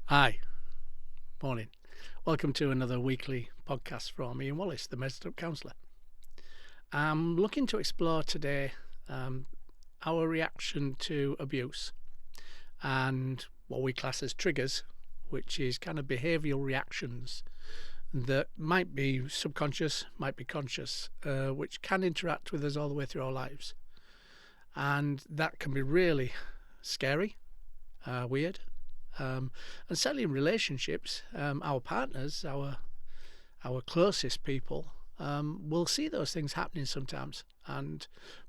Hi, morning. Welcome to another weekly podcast from Ian Wallace, the Messed Up Counsellor. I'm looking to explore today our reaction to abuse and what we class as triggers, which is kind of behavioural reactions that might be subconscious, might be conscious, which can interact with us all the way through our lives. And that can be really scary, weird, and certainly in relationships, our partners, our closest people, will see those things happening sometimes and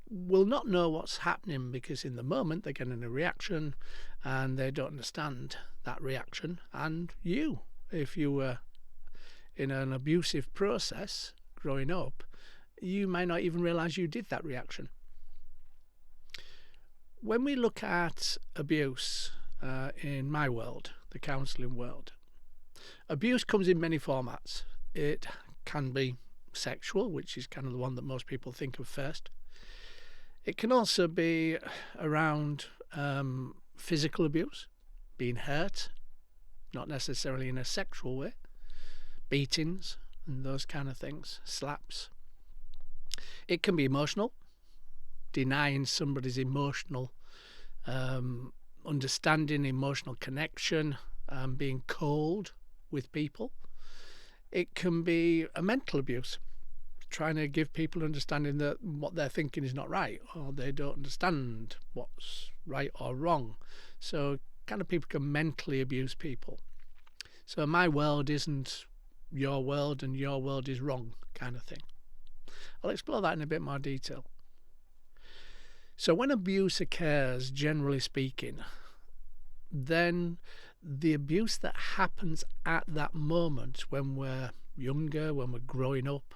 will not know what's happening because in the moment they're getting a reaction and they don't understand that reaction. And you, if you were in an abusive process growing up, you might not even realise you did that reaction. When we look at abuse in my world, the counselling world, abuse comes in many formats. It can be sexual, which is kind of the one that most people think of first. It can also be around physical abuse, being hurt, not necessarily in a sexual way, beatings and those kind of things, slaps. It can be emotional, denying somebody's emotional understanding, emotional connection, being cold with people. It can be a mental abuse, trying to give people understanding that what they're thinking is not right, or they don't understand what's right or wrong. So kind of people can mentally abuse people. So my world isn't your world and your world is wrong kind of thing. I'll explore that in a bit more detail. So when abuse occurs, generally speaking, then the abuse that happens at that moment when we're younger, when we're growing up,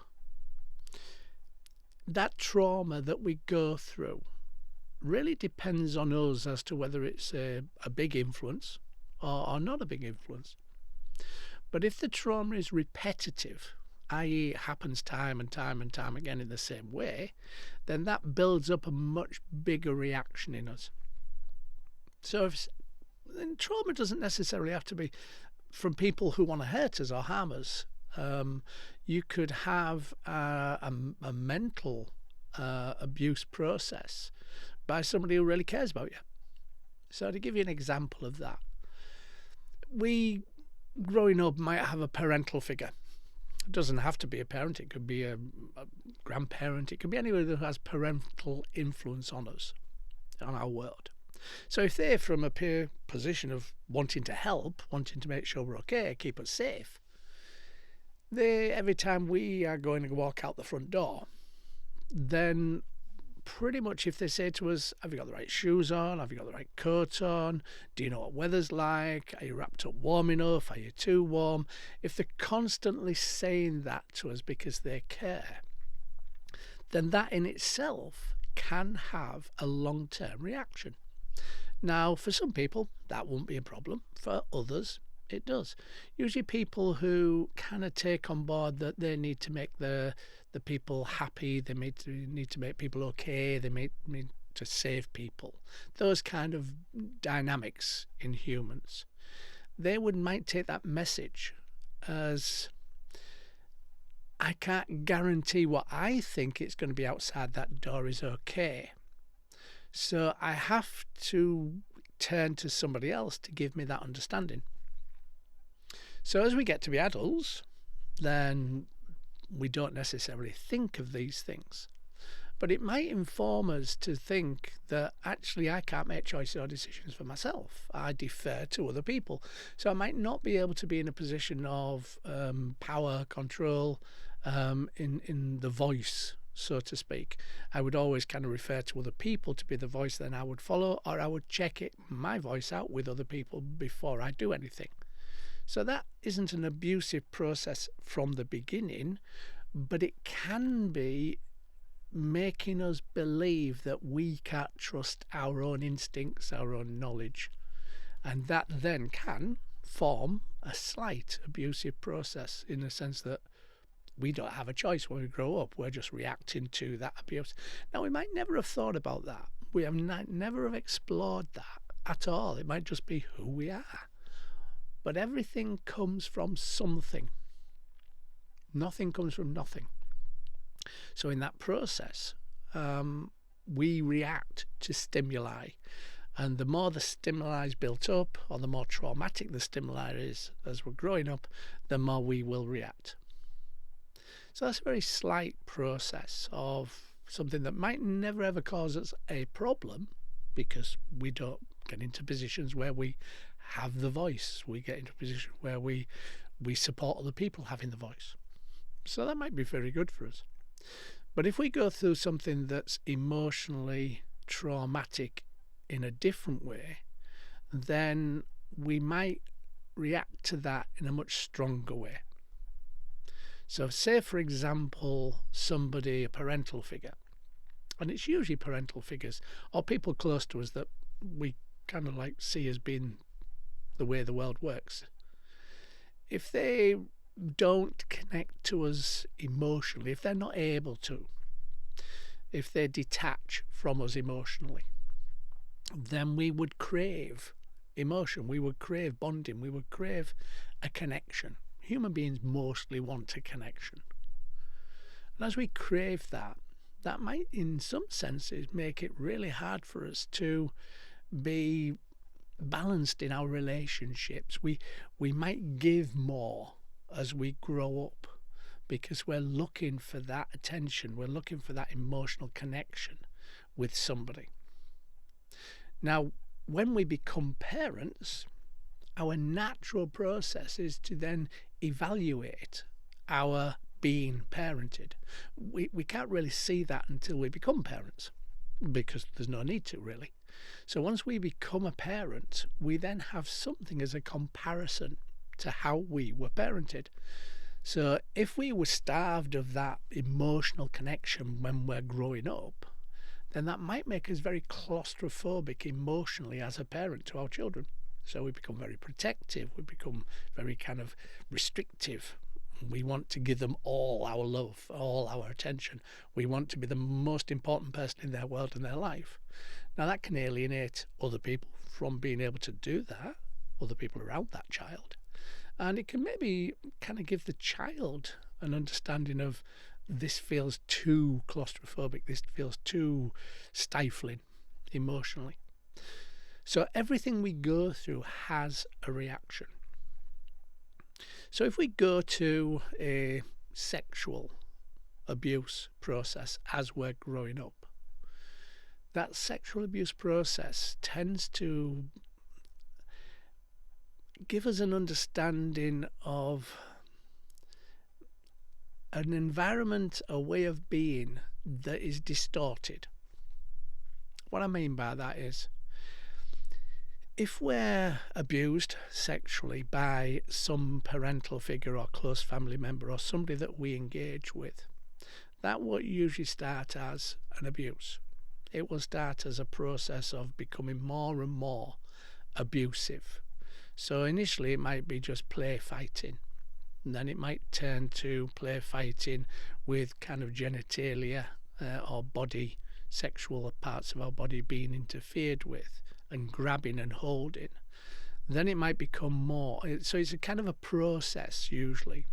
that trauma that we go through really depends on us as to whether it's a big influence or not a big influence. But if the trauma is repetitive, i.e. it happens time and time and time again in the same way, then that builds up a much bigger reaction in us. So then trauma doesn't necessarily have to be from people who want to hurt us or harm us. You could have a mental abuse process by somebody who really cares about you. So to give you an example of that, we growing up might have a parental figure. It doesn't have to be a parent. It could be a grandparent. It could be anyone who has parental influence on us, on our world. So if they're from a peer position of wanting to help, wanting to make sure we're okay, keep us safe, every time we are going to walk out the front door, then pretty much if they say to us, have you got the right shoes on? Have you got the right coat on? Do you know what weather's like? Are you wrapped up warm enough? Are you too warm? If they're constantly saying that to us because they care, then that in itself can have a long-term reaction. Now, for some people, that won't be a problem. For others, it does. Usually people who kind of take on board that they need to make the people happy, they need to make people okay, they need to save people. Those kind of dynamics in humans. They might take that message as, I can't guarantee what I think it's going to be outside that door is okay. So I have to turn to somebody else to give me that understanding. So as we get to be adults, then we don't necessarily think of these things. But it might inform us to think that actually I can't make choices or decisions for myself. I defer to other people. So I might not be able to be in a position of power, control, in the voice, so to speak. I would always kind of refer to other people to be the voice then I would follow, or I would check my voice out with other people before I do anything. So that isn't an abusive process from the beginning, but it can be making us believe that we can't trust our own instincts, our own knowledge. And that then can form a slight abusive process in the sense that we don't have a choice when we grow up. We're just reacting to that abuse. Now, we might never have thought about that. We have never have explored that at all. It might just be who we are. But everything comes from something. Nothing comes from nothing. So in that process, we react to stimuli. And the more the stimuli is built up, or the more traumatic the stimuli is as we're growing up, the more we will react. So that's a very slight process of something that might never ever cause us a problem, because we don't get into positions where we have the voice. We get into a position where we support other people having the voice. So that might be very good for us. But if we go through something that's emotionally traumatic in a different way, then we might react to that in a much stronger way. So say, for example, somebody, a parental figure, and it's usually parental figures or people close to us that we kind of like see as being the way the world works. If they don't connect to us emotionally, if they're not able to, if they detach from us emotionally, then we would crave emotion, we would crave bonding, we would crave a connection. Human beings mostly want a connection. And as we crave that, that might in some senses make it really hard for us to be balanced in our relationships. We might give more as we grow up because we're looking for that attention, we're looking for that emotional connection with somebody. Now, when we become parents, our natural process is to then evaluate our being parented. We can't really see that until we become parents, because there's no need to really. So once we become a parent, we then have something as a comparison to how we were parented. So if we were starved of that emotional connection when we're growing up, then that might make us very claustrophobic emotionally as a parent to our children. So we become very protective, we become very kind of restrictive. We want to give them all our love, all our attention. We want to be the most important person in their world and their life. Now that can alienate other people from being able to do that, other people around that child. And it can maybe kind of give the child an understanding of, this feels too claustrophobic, this feels too stifling emotionally. So everything we go through has a reaction. So if we go to a sexual abuse process as we're growing up, that sexual abuse process tends to give us an understanding of an environment, a way of being that is distorted. What I mean by that is, if we're abused sexually by some parental figure or close family member or somebody that we engage with, that will usually start as an abuse. It will start as a process of becoming more and more abusive. So initially it might be just play fighting, and then it might turn to play fighting with kind of genitalia or body, sexual parts of our body being interfered with, and grabbing and holding. Then it might become more. So it's a kind of a process usually.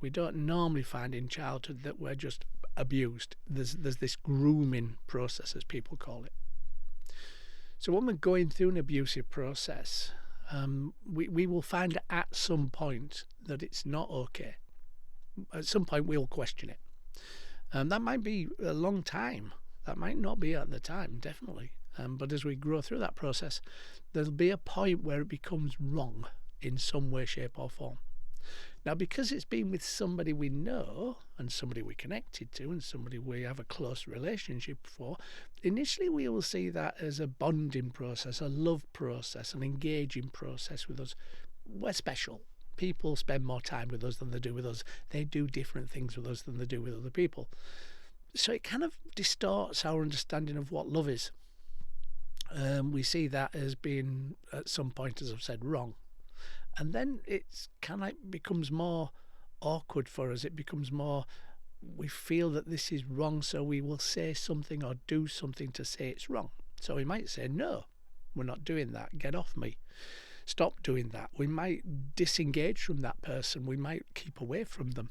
We don't normally find in childhood that we're just abused. There's this grooming process, as people call it. So when we're going through an abusive process, we will find at some point that it's not okay. At some point we'll question it. That might be a long time. That might not be at the time, definitely. But as we grow through that process, there'll be a point where it becomes wrong in some way, shape or form. Now, because it's been with somebody we know and somebody we connected to and somebody we have a close relationship for, initially we will see that as a bonding process, a love process, an engaging process with us. We're special. People spend more time with us than they do with us. They do different things with us than they do with other people. So it kind of distorts our understanding of what love is. We see that as being, at some point, as I've said, wrong. And then it's kind of like becomes more awkward for us. It becomes more, we feel that this is wrong, so we will say something or do something to say it's wrong. So we might say, no, we're not doing that, get off me. stop doing that. We might disengage from that person. We might keep away from them.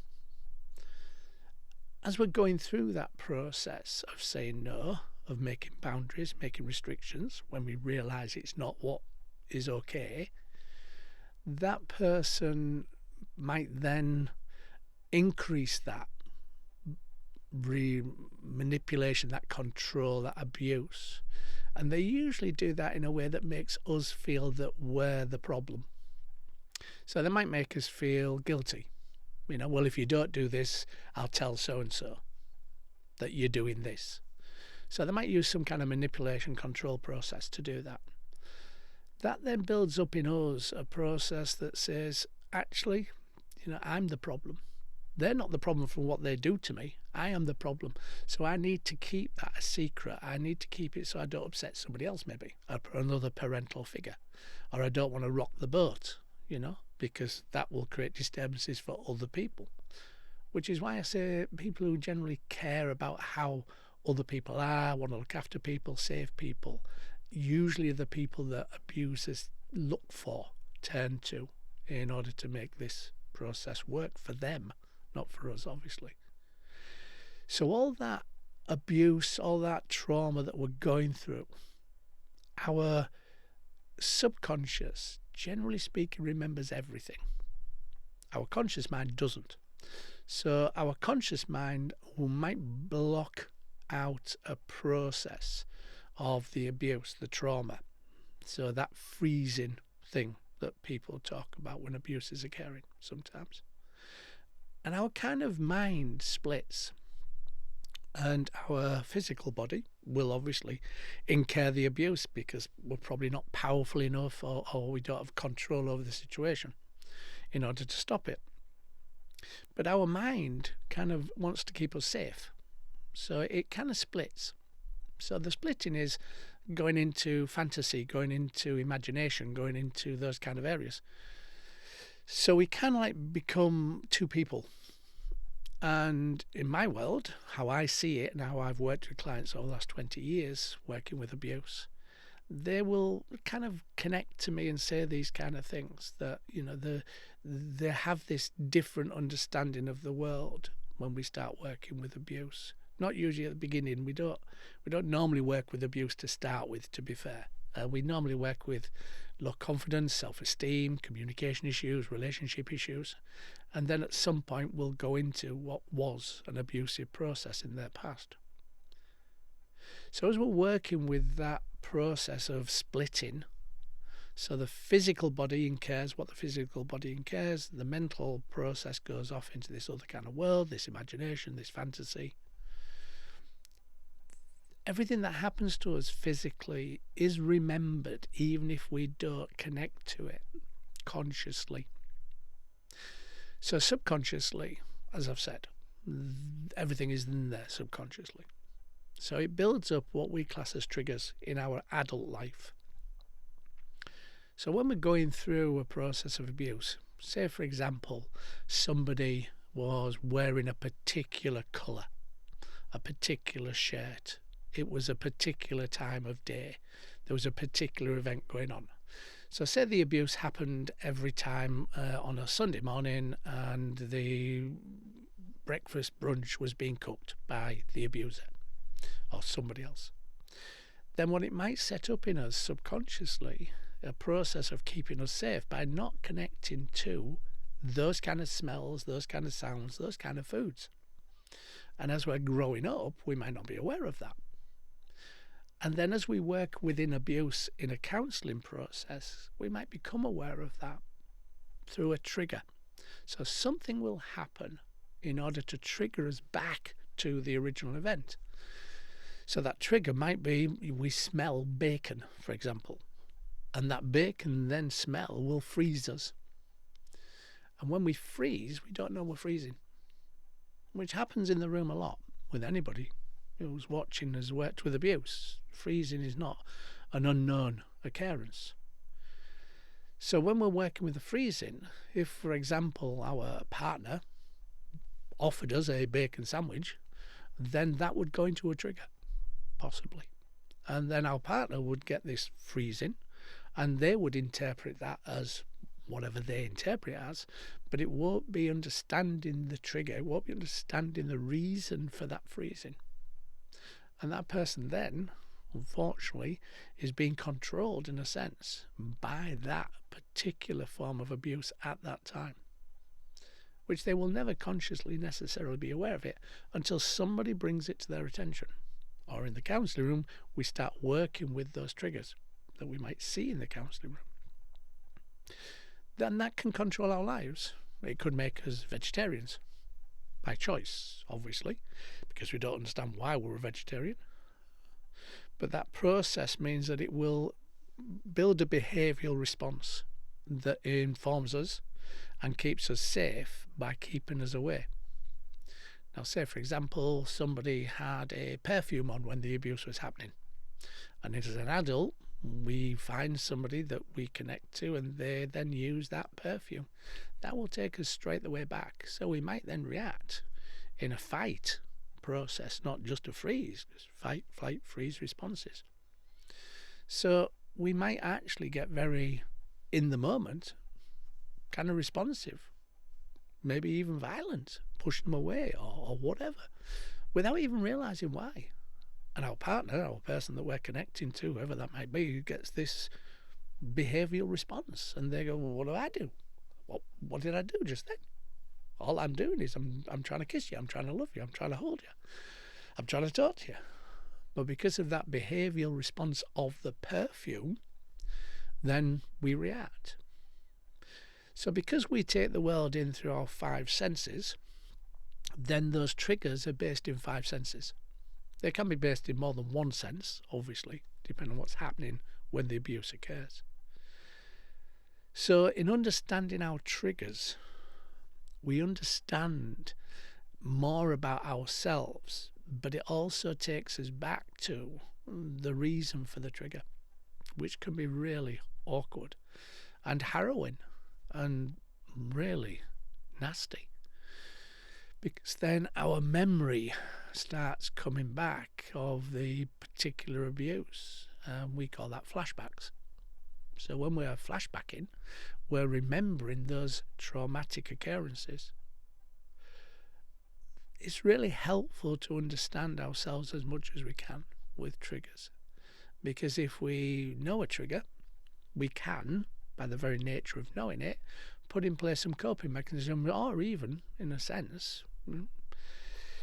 As we're going through that process of saying no, of making boundaries, making restrictions, when we realise it's not what is okay, that person might then increase that manipulation, that control, that abuse. And they usually do that in a way that makes us feel that we're the problem. So they might make us feel guilty. Well, if you don't do this, I'll tell so-and-so that you're doing this. So they might use some kind of manipulation control process to do that. That then builds up in us a process that says, actually, I'm the problem. They're not the problem from what they do to me. I am the problem. So I need to keep that a secret. I need to keep it so I don't upset somebody else, maybe, or another parental figure. Or I don't want to rock the boat, because that will create disturbances for other people. Which is why I say people who generally care about how other people are, want to look after people, save people, usually are the people that abusers look for, turn to, in order to make this process work for them, not for us, obviously. So all that abuse, all that trauma that we're going through, our subconscious, generally speaking, remembers everything. Our conscious mind doesn't. So our conscious mind might block out a process of the abuse, the trauma. So that freezing thing that people talk about when abuse is occurring sometimes. And our kind of mind splits. And our physical body will obviously incur the abuse because we're probably not powerful enough or we don't have control over the situation in order to stop it. But our mind kind of wants to keep us safe. So it kind of splits. So the splitting is going into fantasy, going into imagination, going into those kind of areas. So we kind of become two people. And in my world, how I see it and how I've worked with clients over the last 20 years working with abuse, they will kind of connect to me and say these kind of things that, they have this different understanding of the world when we start working with abuse. Not usually at the beginning. We don't normally work with abuse to start with, to be fair. We normally work with low confidence, self-esteem, communication issues, relationship issues. And then at some point we'll go into what was an abusive process in their past. So as we're working with that process of splitting, so the physical body incurs what the physical body incurs, the mental process goes off into this other kind of world, this imagination, this fantasy. Everything that happens to us physically is remembered, even if we don't connect to it consciously. So subconsciously, as I've said, everything is in there subconsciously. So it builds up what we class as triggers in our adult life. So when we're going through a process of abuse, say for example, somebody was wearing a particular colour, a particular shirt, it was a particular time of day, there was a particular event going on. So say the abuse happened every time on a Sunday morning and the breakfast brunch was being cooked by the abuser or somebody else. Then what it might set up in us subconsciously, a process of keeping us safe by not connecting to those kind of smells, those kind of sounds, those kind of foods. And as we're growing up, we might not be aware of that. And then as we work within abuse in a counselling process, we might become aware of that through a trigger. So something will happen in order to trigger us back to the original event. So that trigger might be we smell bacon, for example. And that bacon then smell will freeze us. And when we freeze, we don't know we're freezing, which happens in the room a lot with anybody who's watching has worked with abuse. Freezing is not an unknown occurrence. So when we're working with the freezing, if, for example, our partner offered us a bacon sandwich, then that would go into a trigger, possibly. And then our partner would get this freezing, And they would interpret that as whatever they interpret it as, but it won't be understanding the trigger, it won't be understanding the reason for that freezing. And that person then, unfortunately, is being controlled in a sense by that particular form of abuse at that time, which they will never consciously necessarily be aware of it until somebody brings it to their attention. Or in the counselling room, we start working with those triggers that we might see in the counselling room. Then that can control our lives. It could make us vegetarians by choice, obviously, because we don't understand why we're a vegetarian. But that process means that it will build a behavioural response that informs us and keeps us safe by keeping us away. Now, say, for example, somebody had a perfume on when the abuse was happening. And as an adult, we find somebody that we connect to and they then use that perfume. That will take us straight the way back. So we might then react in a fight process, not just a freeze, because fight, flight, freeze responses. So we might actually get very in the moment, kind of responsive, maybe even violent, push them away or whatever, without even realising why. And our partner, our person that we're connecting to, whoever that might be, gets this behavioural response. And they go, well, what do I do? What did I do just then? All I'm doing is I'm trying to kiss you, I'm trying to love you, I'm trying to hold you, I'm trying to talk to you. But because of that behavioural response of the perfume, then we react. So because we take the world in through our five senses, then those triggers are based in five senses. They can be based in more than one sense, obviously, depending on what's happening when the abuse occurs. So in understanding our triggers, we understand more about ourselves, but it also takes us back to the reason for the trigger, which can be really awkward and harrowing and really nasty. Because then our memory starts coming back of the particular abuse. We call that flashbacks. So when we're flashbacking, we're remembering those traumatic occurrences. It's really helpful to understand ourselves as much as we can with triggers. Because if we know a trigger, we can, by the very nature of knowing it, put in place some coping mechanism, or even, in a sense,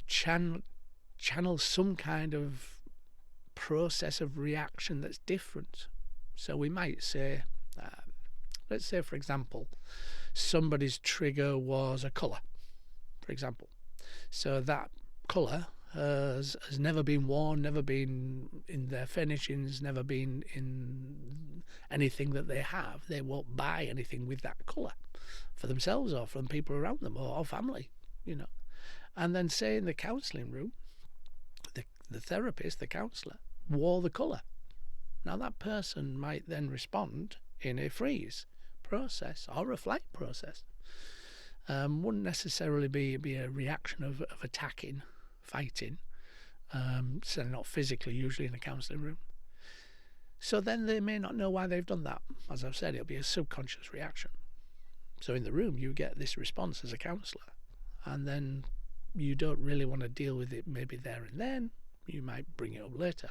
channel some kind of process of reaction that's different. So we might say, let's say, for example, somebody's trigger was a colour, for example. So that colour has never been worn, never been in their furnishings, never been in anything that they have. They won't buy anything with that colour for themselves or from people around them or family, you know. And then say in the counselling room, the therapist, the counsellor, wore the colour. Now that person might then respond in a freeze process or a flight process. Wouldn't necessarily be a reaction of attacking, fighting, certainly not physically, usually in a counselling room. So then they may not know why they've done that. As I've said, it'll be a subconscious reaction. So in the room you get this response as a counsellor, and then you don't really want to deal with it maybe there and then. You might bring it up later.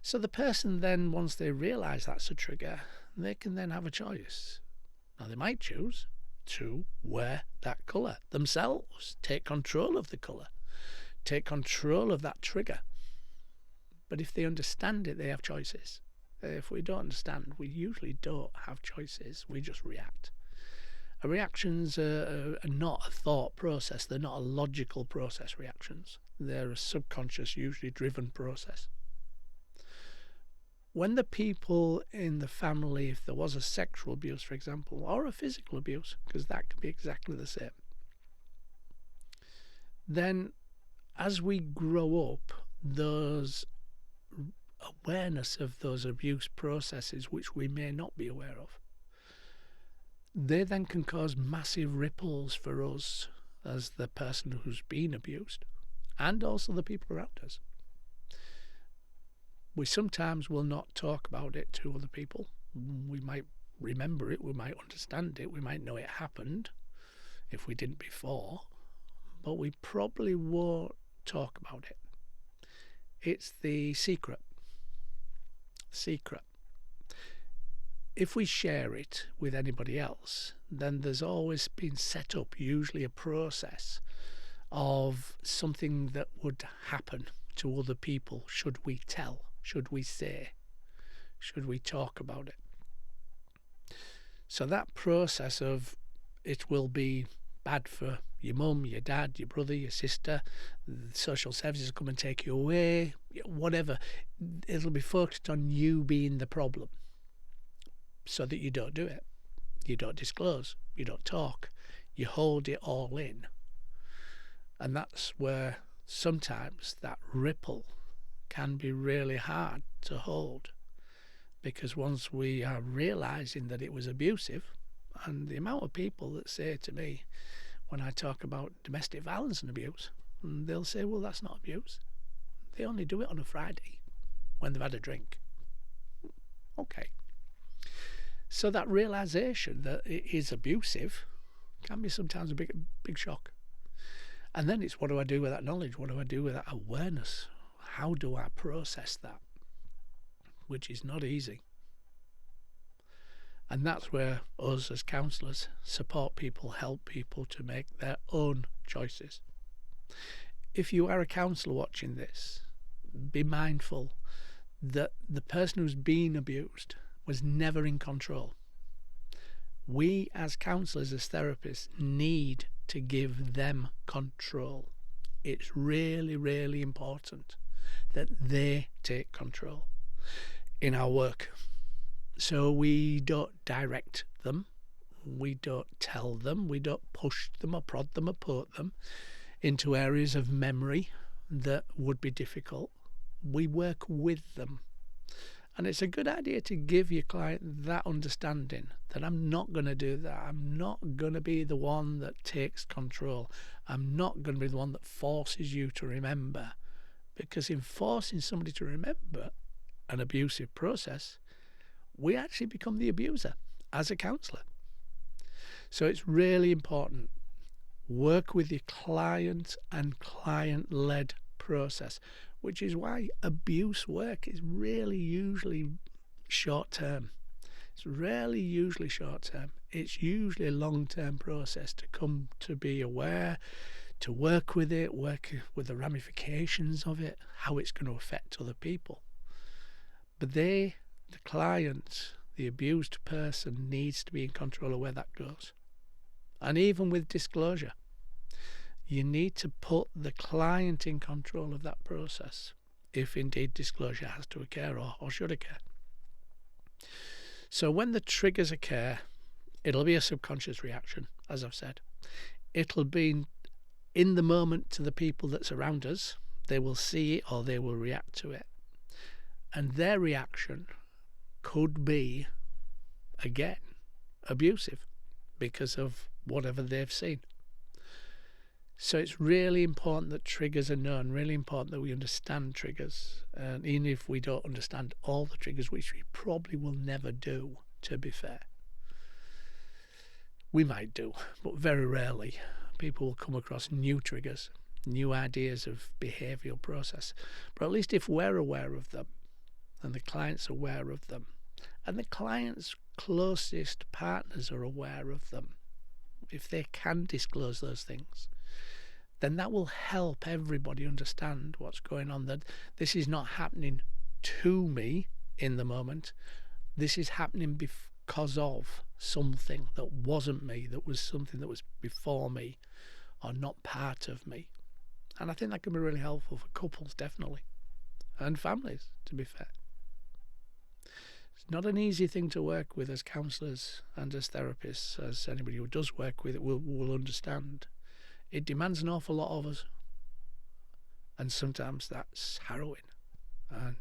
So the person then, once they realise that's a trigger, they can then have a choice. Now they might choose to wear that colour themselves, take control of the colour, take control of that trigger. But if they understand it, they have choices. If we don't understand, we usually don't have choices, we just react. Reactions are not a thought process, they're not a logical process, reactions. They're a subconscious, usually driven process. When the people in the family, if there was a sexual abuse, for example, or a physical abuse, because that can be exactly the same, then as we grow up, those awareness of those abuse processes, which we may not be aware of, they then can cause massive ripples for us as the person who's been abused, and also the people around us. We sometimes will not talk about it to other people We might remember it, we might understand it, we might know it happened if we didn't before, but we probably won't talk about it. It's the secret. If we share it with anybody else, then there's always been set up usually a process of something that would happen to other people should we tell, should we say, should we talk about it. So that process of it will be bad for your mum, your dad, your brother, your sister, the social services will come and take you away, whatever. It'll be focused on you being the problem so that you don't do it. You don't disclose, you don't talk, you hold it all in. And that's where sometimes that ripple can be really hard to hold, because once we are realising that it was abusive, and the amount of people that say to me when I talk about domestic violence and abuse, and they'll say, well, that's not abuse. They only do it on a Friday when they've had a drink. Okay. So that realisation that it is abusive can be sometimes a big shock. And then it's, what do I do with that knowledge? What do I do with that awareness? How do I process that? Which is not easy. And that's where us as counsellors support people, help people to make their own choices. If you are a counsellor watching this, be mindful that the person who's been abused was never in control. We as counsellors, as therapists, need to give them control. It's really, really important that they take control in our work. So we don't direct them, we don't tell them, we don't push them or prod them or poke them into areas of memory that would be difficult. We work with them. And it's a good idea to give your client that understanding that I'm not going to do that. I'm not going to be the one that takes control. I'm not going to be the one that forces you to remember. Because in forcing somebody to remember an abusive process, we actually become the abuser as a counsellor. So it's really important. Work with your client and client-led process, which is why abuse work is really usually short-term. It's rarely usually short-term. It's usually a long-term process to come to be aware, to work with it, work with the ramifications of it, how it's going to affect other people. But the client, the abused person, needs to be in control of where that goes. And even with disclosure, you need to put the client in control of that process, if indeed disclosure has to occur or should occur. So when the triggers occur, it'll be a subconscious reaction, as I've said. It'll be in the moment to the people that's around us. They will see it or they will react to it. And their reaction could be, again, abusive because of whatever they've seen. So it's really important that triggers are known, really important that we understand triggers. And even if we don't understand all the triggers, which we probably will never do, to be fair. We might do, but very rarely. People will come across new triggers, new ideas of behavioural process. But at least if we're aware of them, and the client's aware of them, and the client's closest partners are aware of them, if they can disclose those things, then that will help everybody understand what's going on, that this is not happening to me in the moment. This is happening because of something that wasn't me, that was something that was before me or not part of me. And I think that can be really helpful for couples, definitely, and families, to be fair. It's not an easy thing to work with as counsellors and as therapists, as anybody who does work with it will understand. It demands an awful lot of us, and sometimes that's harrowing. And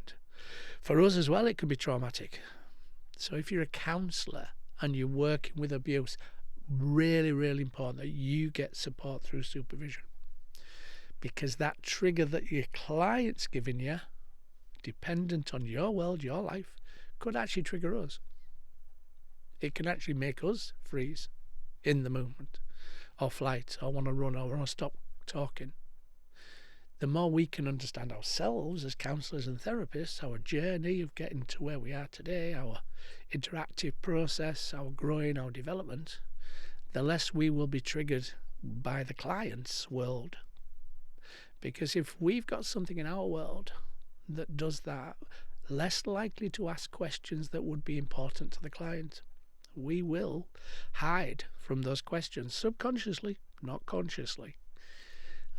for us as well, it can be traumatic. So if you're a counsellor and you're working with abuse, really, really important that you get support through supervision, because that trigger that your client's giving you, dependent on your world, your life, could actually trigger us. It can actually make us freeze in the movement or flight or want to run or want to stop talking. The more we can understand ourselves as counsellors and therapists, our journey of getting to where we are today, our interactive process, our growing, our development, the less we will be triggered by the client's world. Because if we've got something in our world that does that, less likely to ask questions that would be important to the client. We will hide from those questions subconsciously, not consciously.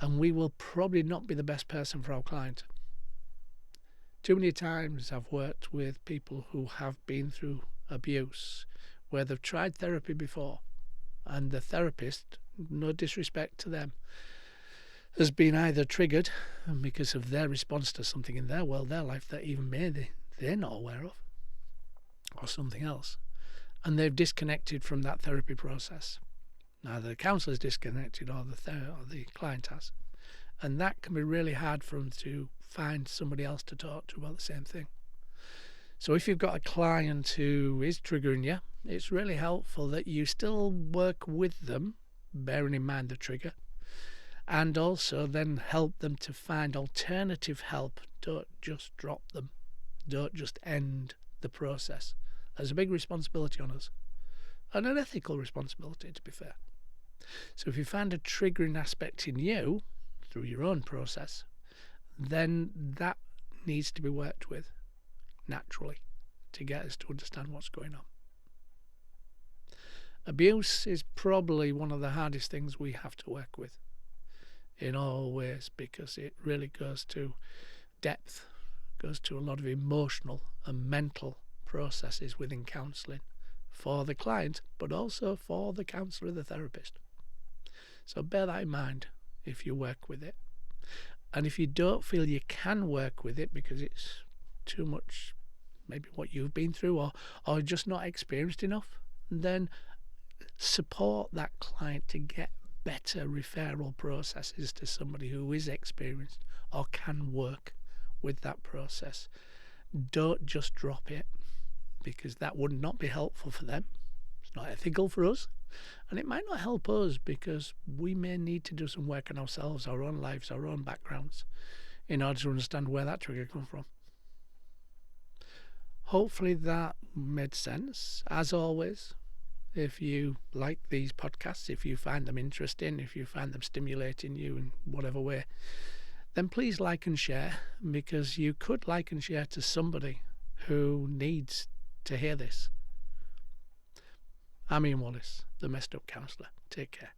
And we will probably not be the best person for our client. Too many times I've worked with people who have been through abuse, where they've tried therapy before, and the therapist, no disrespect to them, has been either triggered because of their response to something in their world, their life, that even maybe they're not aware of, or something else, and they've disconnected from that therapy process. Either the counsellor is disconnected or the client has. And that can be really hard for them to find somebody else to talk to about the same thing. So if you've got a client who is triggering you, it's really helpful that you still work with them, bearing in mind the trigger, and also then help them to find alternative help. Don't just drop them. Don't just end the process. There's a big responsibility on us, and an ethical responsibility, to be fair. So if you find a triggering aspect in you through your own process, then that needs to be worked with naturally to get us to understand what's going on. Abuse is probably one of the hardest things we have to work with in all ways, because it really goes to depth, goes to a lot of emotional and mental processes within counselling for the client, but also for the counsellor, the therapist. So bear that in mind if you work with it. And if you don't feel you can work with it because it's too much, maybe what you've been through, or just not experienced enough, then support that client to get better referral processes to somebody who is experienced or can work with that process. Don't just drop it, because that would not be helpful for them. It's not ethical for us, and it might not help us because we may need to do some work on ourselves, our own lives, our own backgrounds, in order to understand where that trigger comes from. Hopefully that made sense. As always, if you like these podcasts, if you find them interesting, if you find them stimulating you in whatever way, then please like and share, because you could like and share to somebody who needs to hear this. I'm Ian Wallace, the Messed Up Counsellor. Take care.